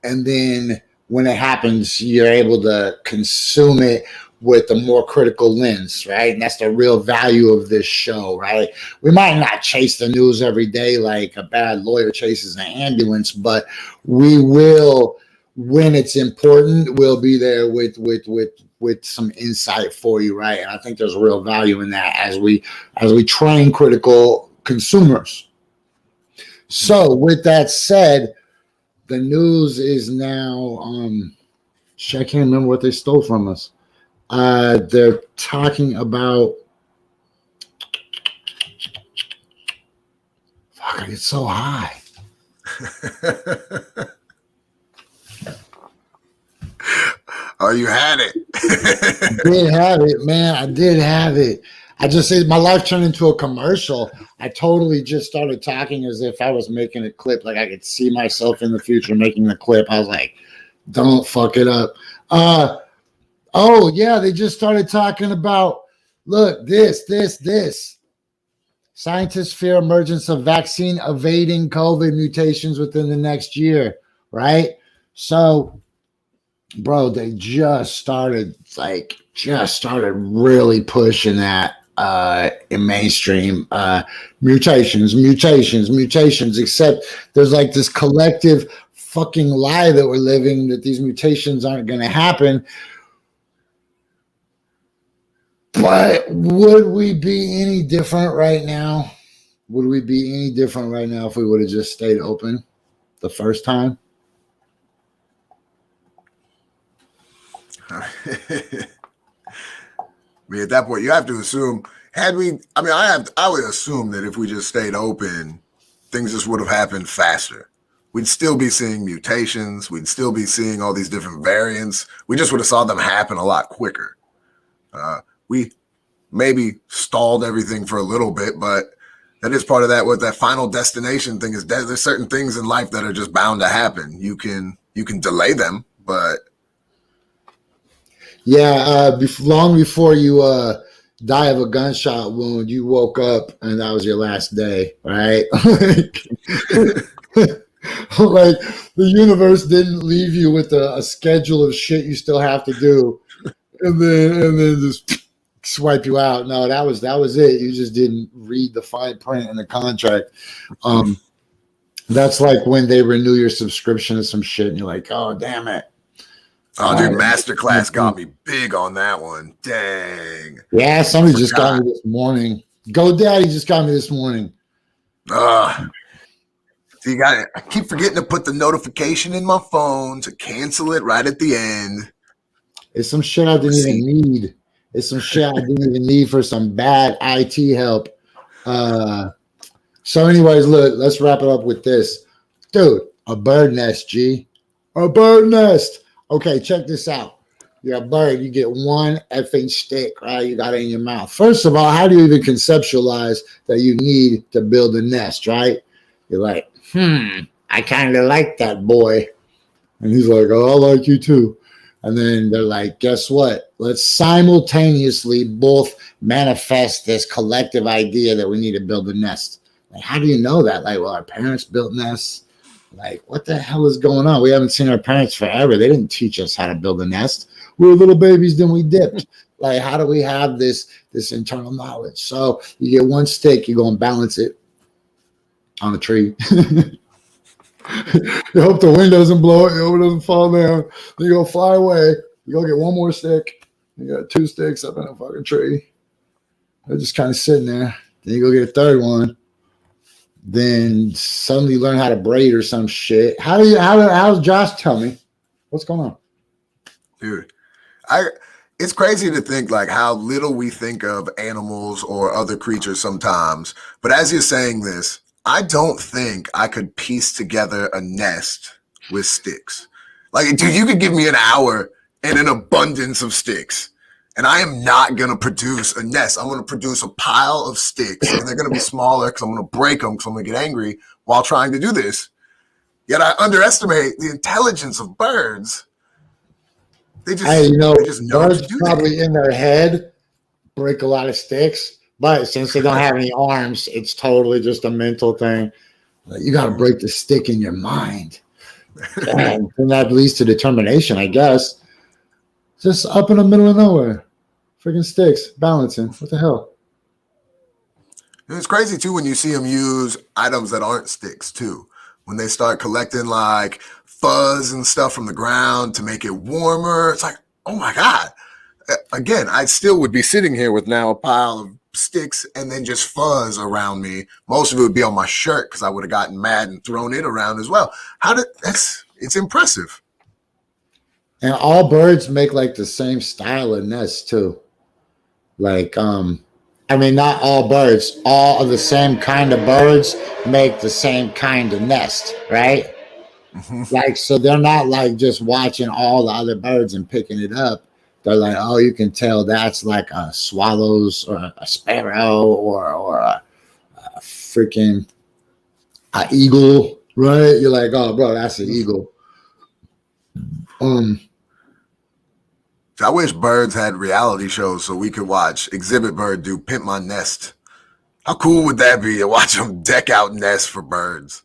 and then when it happens, you're able to consume it with a more critical lens, right? And that's the real value of this show, right? We might not chase the news every day like a bad lawyer chases an ambulance, but we will, when it's important, we'll be there with some insight for you, right? And I think there's real value in that as we train critical consumers. So with that said, the news is now I can't remember what they stole from us. They're talking about, fuck, I get so high. Oh, you had it. I did have it, man. I did have it. I just said my life turned into a commercial. I totally just started talking as if I was making a clip. Like I could see myself in the future making the clip. I was like, don't fuck it up. Oh, yeah, they just started talking about, look, this. Scientists fear emergence of vaccine evading COVID mutations within the next year, right? So, bro, they just started really pushing that in mainstream mutations, except there's like this collective fucking lie that we're living that these mutations aren't going to happen. But would we be any different right now? Would we be any different right now if we would have just stayed open the first time? I mean, at that point, you have to assume, I would assume that if we just stayed open, things just would have happened faster. We'd still be seeing mutations. We'd still be seeing all these different variants. We just would have saw them happen a lot quicker. We maybe stalled everything for a little bit, but that is part of that. What that final destination thing is, there's certain things in life that are just bound to happen. You can delay them, but yeah, long before you die of a gunshot wound, you woke up and that was your last day, right? Like the universe didn't leave you with a schedule of shit you still have to do, and then just swipe you out. No, that was it. You just didn't read the fine print in the contract. That's like when they renew your subscription to some shit, and you're like, oh damn it. Oh, dude, Masterclass got me big on that one. Dang. Yeah, somebody just got me this morning. GoDaddy just got me this morning. So you got it. I keep forgetting to put the notification in my phone to cancel it right at the end. It's some shit I didn't even need. It's some shit I didn't even need for some bad IT help. So anyways, look, let's wrap it up with this. Dude, a bird nest, G. A bird nest. Okay, check this out. You're a bird. You get one effing stick, right? You got it in your mouth. First of all, how do you even conceptualize that you need to build a nest, right? You're like, I kind of like that boy. And he's like, oh, I like you too. And then they're like, guess what? Let's simultaneously both manifest this collective idea that we need to build a nest. Like, how do you know that? Like, well, our parents built nests. Like, what the hell is going on? We haven't seen our parents forever. They didn't teach us how to build a nest. We were little babies, then we dipped. Like, how do we have this internal knowledge? So you get one stick, you go and balance it on a tree. You hope the wind doesn't blow it. You hope it doesn't fall down. Then you go fly away. You go get one more stick. You got 2 sticks up in a fucking tree. They're just kind of sitting there. Then you go get a third one. Then suddenly you learn how to braid or some shit. How's Josh tell me? What's going on? Dude, it's crazy to think like how little we think of animals or other creatures sometimes. But as you're saying this, I don't think I could piece together a nest with sticks. Like, dude, you could give me an hour and an abundance of sticks, and I am not going to produce a nest. I'm going to produce a pile of sticks, and they're going to be smaller because I'm going to break them because I'm going to get angry while trying to do this. Yet I underestimate the intelligence of birds. They just, they just know birds to do probably that. in their head break a lot of sticks. But since they don't have any arms, it's totally just a mental thing. You got to break the stick in your mind. And that leads to determination, I guess. Just up in the middle of nowhere. Freaking sticks, balancing. What the hell? It's crazy, too, when you see them use items that aren't sticks, too. When they start collecting, like, fuzz and stuff from the ground to make it warmer. It's like, oh, my God. Again, I still would be sitting here with now a pile of sticks and then just fuzz around me. Most of it would be on my shirt because I would have gotten mad and thrown it around as well. It's impressive. And all birds make like the same style of nest too. Like, I mean, not all birds, all of the same kind of birds make the same kind of nest, right? Mm-hmm. Like, so they're not like just watching all the other birds and picking it up. They're like, oh, you can tell that's like a swallows or a sparrow or a freaking eagle, right? You're like, oh, bro, that's an eagle. I wish birds had reality shows so we could watch Exhibit Bird do Pimp My Nest. How cool would that be to watch them deck out nests for birds?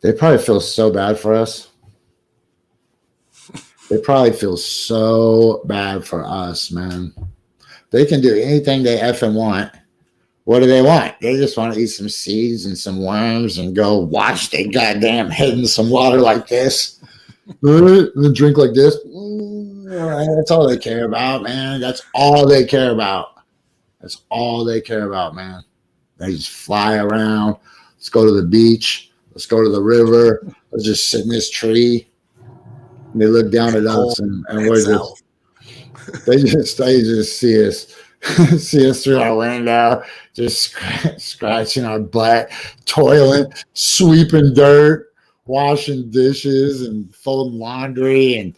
They probably feel so bad for us. They probably feel so bad for us, man. They can do anything they effing want. What do they want? They just want to eat some seeds and some worms and go wash their goddamn head in some water like this. And drink like this. That's all they care about, man. That's all they care about. That's all they care about, man. They just fly around. Let's go to the beach. Let's go to the river. Let's just sit in this tree. And they look down at us and we're just they just see us through our window, just scratching our butt, toiling, sweeping dirt, washing dishes and folding laundry, and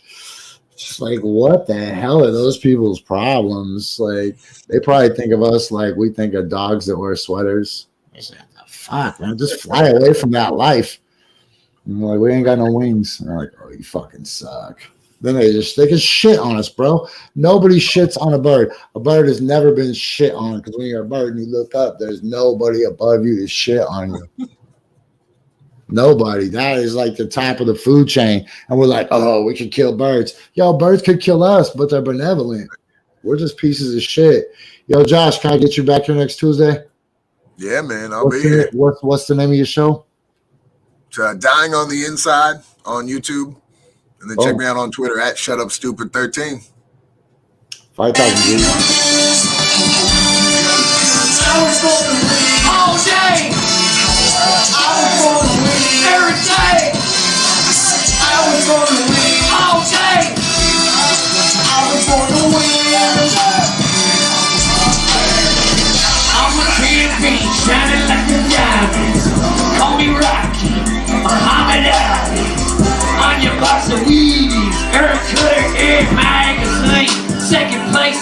just like, what the hell are those people's problems? Like, they probably think of us like we think of dogs that wear sweaters. I said, the fuck, man, just fly away from that life. And like, we ain't got no wings. And they're like, oh, you fucking suck. Then they can shit on us, bro. Nobody shits on a bird. A bird has never been shit on because when you're a bird and you look up, there's nobody above you to shit on you. Nobody. That is like the top of the food chain. And we're like, oh, we can kill birds. Yo, birds could kill us, but they're benevolent. We're just pieces of shit. Yo, Josh, can I get you back here next Tuesday? Yeah, man, I'll be here. What's the name of your show? Dying on the Inside on YouTube. And then check me out on Twitter at ShutUpStupid13. 5,000 views. All day. I was gonna win every day. I was gonna win all day. I was gonna win. I'm a champion, shining like a diamond. Call me Rocky, Muhammad Ali. On your box of Wheaties, Eric Cutter, Eric Magazine. Second place.